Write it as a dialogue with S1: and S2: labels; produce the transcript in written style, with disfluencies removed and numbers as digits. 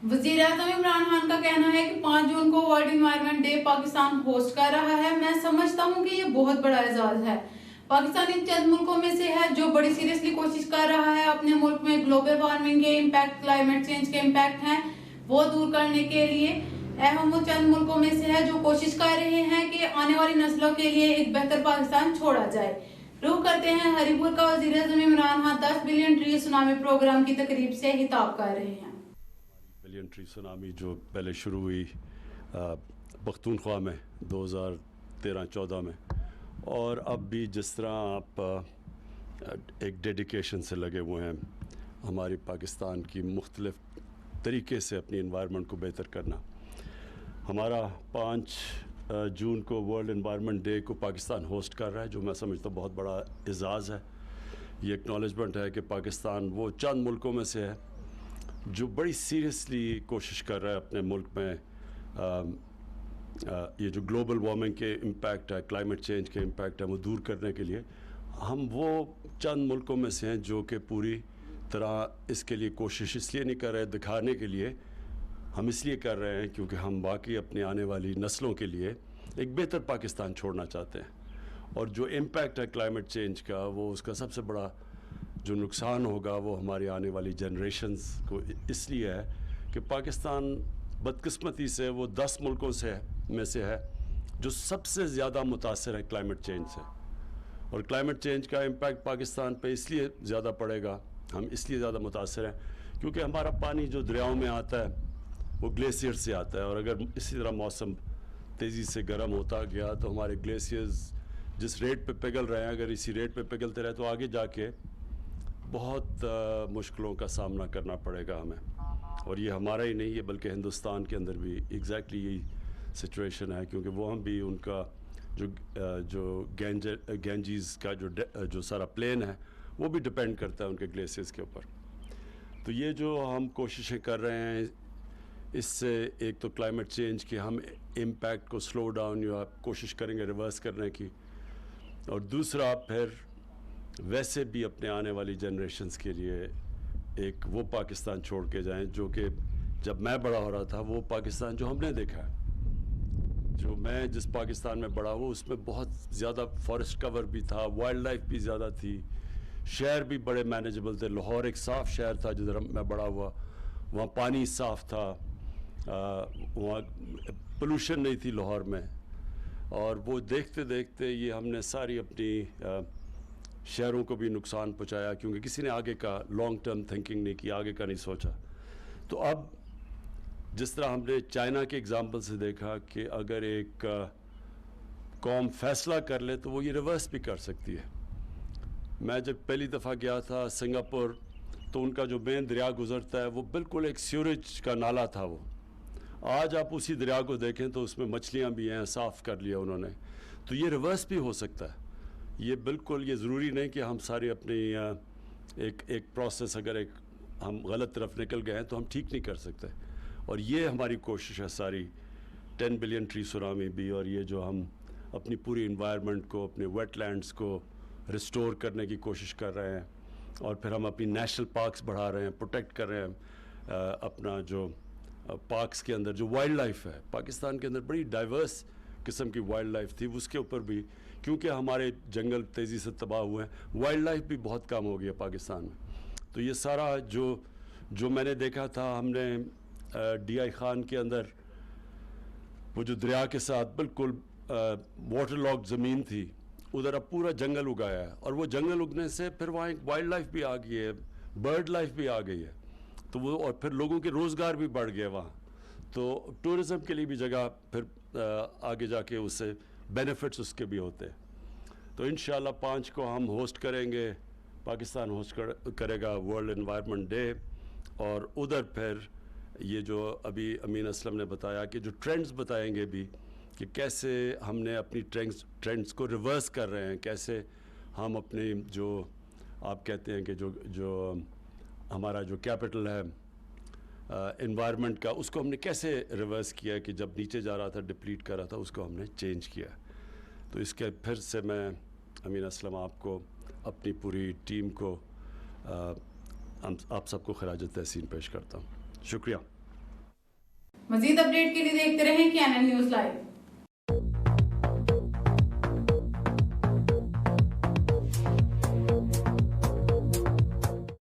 S1: वज़ीर आज़म इमरान खान का कहना है कि 5 जून को world environment day Pakistan host कर रहा है। मैं समझता हूँ कि ये बहुत बड़ा एजाज है। पाकिस्तान इन चंद मुल्कों में से है जो बड़ी सीरियसली कोशिश कर रहा है अपने मुल्क में ग्लोबल वार्मिंग के इम्पैक्ट, क्लाइमेट चेंज के इम्पैक्ट हैं वो दूर करने के लिए। अहम वो चंद मुल्कों में से है जो कोशिश कर रहे हैं कि आने वाली नस्लों के लिए एक बेहतर पाकिस्तान छोड़ा जाए। रुख करते हैं हरिपुर का। वज़ीर आज़म Imran Khan 10 billion tree tsunami programme की तकरीब से खिताब कर रहे हैं।
S2: बिलियन ट्री सुनामी जो पहले शुरू हुई पख्तूनख्वा में 2013-14 में, और अब भी जिस तरह आप एक डेडिकेशन से लगे हुए हैं हमारी पाकिस्तान की मुख्तलिफ तरीके से अपनी इन्वायरमेंट को बेहतर करना। हमारा 5 जून को वर्ल्ड इन्वायरमेंट डे को पाकिस्तान होस्ट कर रहा है, जो मैं समझता हूँ बहुत बड़ा एजाज़ है। ये एक्नॉलेजमेंट है कि पाकिस्तान वो चंद मुल्कों में से है जो बड़ी सीरियसली कोशिश कर रहा है अपने मुल्क में ये जो ग्लोबल वार्मिंग के इम्पैक्ट है, क्लाइमेट चेंज के इम्पैक्ट है, वो दूर करने के लिए। हम वो चंद मुल्कों में से हैं जो कि पूरी तरह इसके लिए कोशिश इसलिए नहीं कर रहे दिखाने के लिए, हम इसलिए कर रहे हैं क्योंकि हम वाकई अपने आने वाली नस्लों के लिए एक बेहतर पाकिस्तान छोड़ना चाहते हैं। और जो इम्पैक्ट है क्लाइमेट चेंज का, वो उसका सबसे बड़ा जो नुकसान होगा वो हमारी आने वाली जनरेशन्स को इसलिए है कि पाकिस्तान बदकिस्मती से वो 10 मुल्कों में से है जो सबसे ज़्यादा मुतासर है क्लाइमेट चेंज से। और क्लाइमेट चेंज का इम्पैक्ट पाकिस्तान पे इसलिए ज़्यादा पड़ेगा, हम इसलिए ज़्यादा मुतासर हैं क्योंकि हमारा पानी जो दरियाओं में आता है वो ग्लेशियर से आता है। और अगर इसी तरह मौसम तेज़ी से गर्म होता गया तो हमारे ग्लेशियर्स जिस रेट पे पिघल रहे हैं, अगर इसी रेट पे पिघलते रहे तो आगे जाके बहुत मुश्किलों का सामना करना पड़ेगा हमें। और ये हमारा ही नहीं है बल्कि हिंदुस्तान के अंदर भी एग्जैक्टली यही सिचुएशन है, क्योंकि वो हम भी उनका जो गैंजीज़ का जो सारा प्लेन है वो भी डिपेंड करता है उनके ग्लेशियर्स के ऊपर। तो ये जो हम कोशिशें कर रहे हैं इससे एक तो क्लाइमेट चेंज की हम इम्पैक्ट को स्लो डाउन या कोशिश करेंगे रिवर्स करने की, और दूसरा फिर वैसे भी अपने आने वाली जनरेशन्स के लिए एक वो पाकिस्तान छोड़ के जाएं जो कि जब मैं बड़ा हो रहा था वो पाकिस्तान जो हमने देखा है। जो मैं जिस पाकिस्तान में बड़ा हुआ उसमें बहुत ज़्यादा फॉरेस्ट कवर भी था, वाइल्ड लाइफ भी ज़्यादा थी, शहर भी बड़े मैनेजेबल थे। लाहौर एक साफ़ शहर था जिधर मैं बड़ा हुआ, वहाँ पानी साफ़ था, वहाँ पोल्यूशन नहीं थी लाहौर में। और वो देखते देखते ये हमने सारी अपनी शहरों को भी नुकसान पहुंचाया क्योंकि किसी ने आगे का लॉन्ग टर्म थिंकिंग नहीं की, आगे का नहीं सोचा। तो अब जिस तरह हमने चाइना के एग्जाम्पल से देखा कि अगर एक कौम फैसला कर ले तो वो ये रिवर्स भी कर सकती है। मैं जब पहली दफ़ा गया था सिंगापुर तो उनका जो मेन दरिया गुजरता है वो बिल्कुल एक सीवरेज का नाला था। वो आज आप उसी दरिया को देखें तो उसमें मछलियाँ भी हैं, साफ़ कर लिया उन्होंने। तो ये रिवर्स भी हो सकता है। ये बिल्कुल ये ज़रूरी नहीं कि हम सारी अपनी एक प्रोसेस अगर एक हम गलत तरफ निकल गए हैं तो हम ठीक नहीं कर सकते। और ये हमारी कोशिश है सारी 10 बिलियन ट्री सुनामी भी, और ये जो हम अपनी पूरी इन्वायरमेंट को, अपने वेटलैंड्स को रिस्टोर करने की कोशिश कर रहे हैं, और फिर हम अपनी नेशनल पार्क्स बढ़ा रहे हैं, प्रोटेक्ट कर रहे हैं अपना जो पार्क्स के अंदर जो वाइल्ड लाइफ है। पाकिस्तान के अंदर बड़ी डाइवर्स किस्म की वाइल्ड लाइफ थी, उसके ऊपर भी क्योंकि हमारे जंगल तेज़ी से तबाह हुए हैं वाइल्ड लाइफ भी बहुत कम हो गई है पाकिस्तान में। तो ये सारा जो मैंने देखा था, हमने DI खान के अंदर वो जो दरिया के साथ बिल्कुल वाटर लॉक ज़मीन थी उधर अब पूरा जंगल उगाया है, और वो जंगल उगने से फिर वहाँ एक वाइल्ड लाइफ भी आ गई है, बर्ड लाइफ भी आ गई है। तो वो और फिर लोगों के रोज़गार भी बढ़ गए वहाँ, तो टूरिज़म के लिए भी जगह फिर आगे जाके उससे बेनिफिट्स उसके भी होते हैं। तो इंशाल्लाह 5 को हम होस्ट करेंगे, पाकिस्तान होस्ट करेगा वर्ल्ड इन्वायरमेंट डे। और उधर फिर ये जो अभी अमीन असलम ने बताया कि जो ट्रेंड्स बताएंगे भी कि कैसे हमने अपनी ट्रेंड्स को रिवर्स कर रहे हैं, कैसे हम अपने जो आप कहते हैं कि जो हमारा जो कैपिटल है एनवायरनमेंट का, उसको हमने कैसे रिवर्स किया कि जब नीचे जा रहा था, डिप्लीट कर रहा था, उसको हमने चेंज किया। तो इसके फिर से मैं अमीन असलम आपको, अपनी पूरी टीम को, आप सबको खराज तहसीन पेश करता हूँ। शुक्रिया।
S1: مزید اپڈیٹ کے لیے دیکھتے رہیں KNN نیوز لائیو.